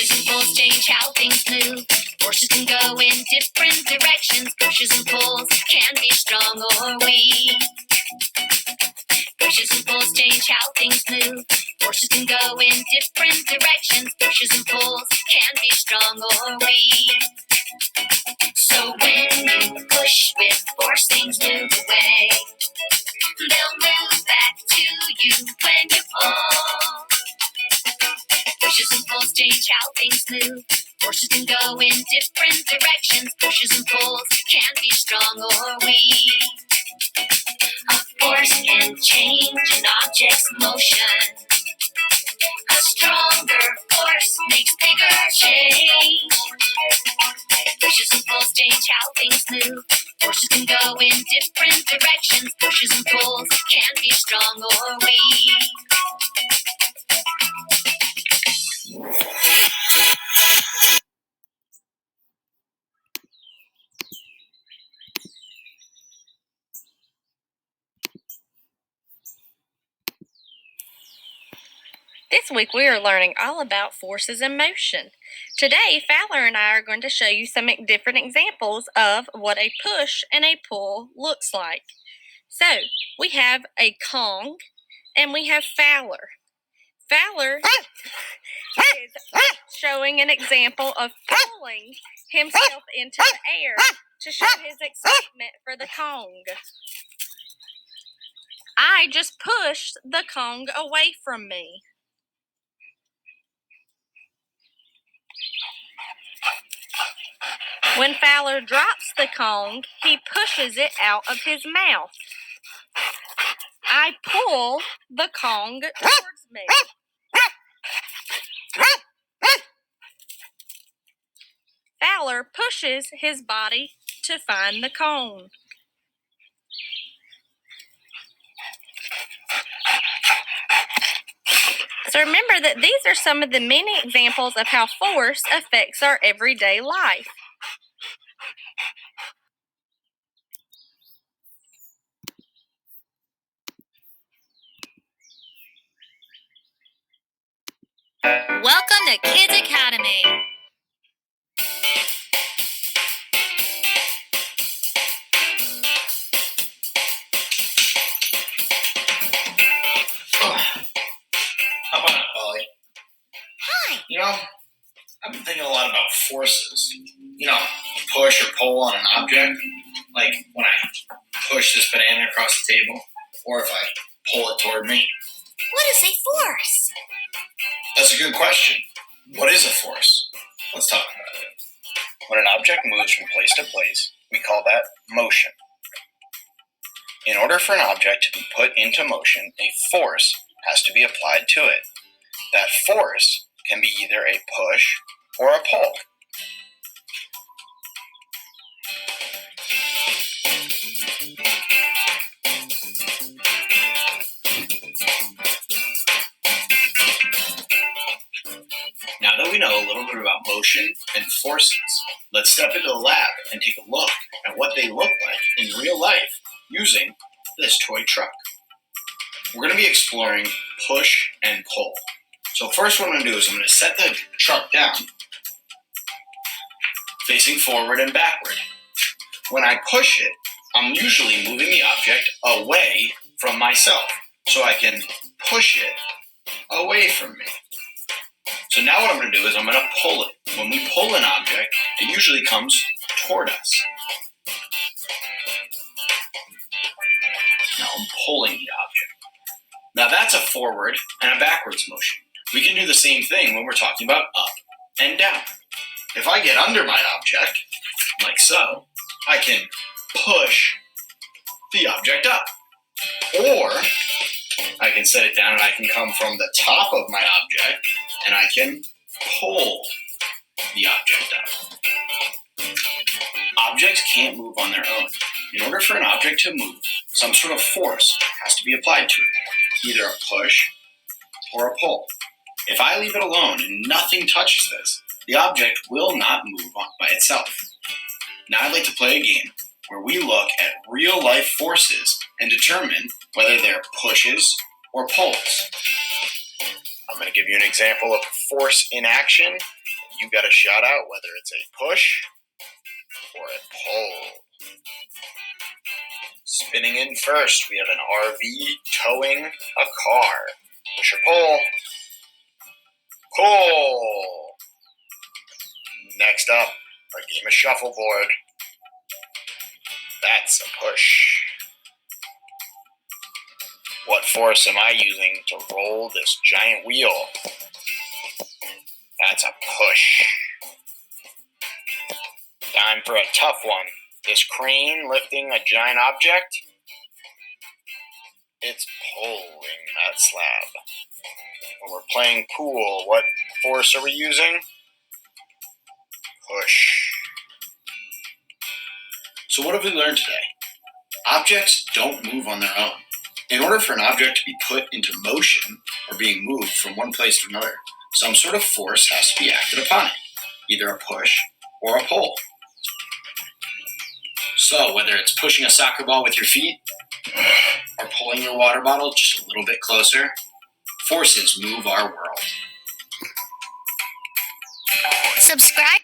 Pushes and pulls change how things move. Forces can go in different directions. Pushes and pulls can be strong or weak. Pushes and pulls change how things move. Forces can go in different directions. Pushes and pulls can be strong or weak. So when you push with force, things move away. They'll move back to you when you pull. Pushes and pulls change how things move. Forces can go in different directions. Pushes and pulls can be strong or weak. A force can change an object's motion. A stronger force makes bigger change. Pushes and pulls change how things move. Forces can go in different directions. Pushes and pulls can be strong or weak. This week we are learning all about forces in motion. Today, Fowler and I are going to show you some different examples of what a push and a pull looks like. So, we have a Kong and we have Fowler. Fowler is showing an example of pulling himself into the air to show his excitement for the Kong. I just pushed the Kong away from me. When Fowler drops the Kong, he pushes it out of his mouth. I pull the Kong towards me. Fowler pushes his body to find the cone. So remember that these are some of the many examples of how force affects our everyday life. Welcome to Kids Academy. How about it, Polly? Hi. I've been thinking a lot about forces. Push or pull on an object. Like when I push this banana across the table, or if I pull it toward me. What is a force? That's a good question. What is a force? Let's talk about it. When an object moves from place to place, we call that motion. In order for an object to be put into motion, a force has to be applied to it. That force can be either a push or a pull. Now that we know a little bit about motion and forces, let's step into the lab and take a look at what they look like in real life using this toy truck. We're going to be exploring push and pull. So first what I'm going to do is I'm going to set the truck down facing forward and backward. When I push it, I'm usually moving the object away from myself so I can push it away from me. So now what I'm going to do is I'm going to pull it. When we pull an object, it usually comes toward us. Now I'm pulling the object. Now that's a forward and a backwards motion. We can do the same thing when we're talking about up and down. If I get under my object, like so, I can push the object up. Or I can set it down and I can come from the top of my object and I can pull the object up. Objects can't move on their own. In order for an object to move, some sort of force has to be applied to it, either a push or a pull. If I leave it alone and nothing touches this, the object will not move on by itself. Now I'd like to play a game where we look at real life forces and determine whether they're pushes or pulls. I'm going to give you an example of force in action you got to shout out whether it's a push or a pull. Spinning in first, we have an RV towing a car. Push or pull? Pull. Next up, a game of shuffleboard. That's a push. What force am I using to roll this giant wheel? That's a push. Time for a tough one. This crane lifting a giant object? It's pulling that slab. When we're playing pool, what force are we using? Push. So what have we learned today? Objects don't move on their own. In order for an object to be put into motion or being moved from one place to another, some sort of force has to be acted upon it, either a push or a pull. So whether it's pushing a soccer ball with your feet or pulling your water bottle just a little bit closer, forces move our world. Subscribe.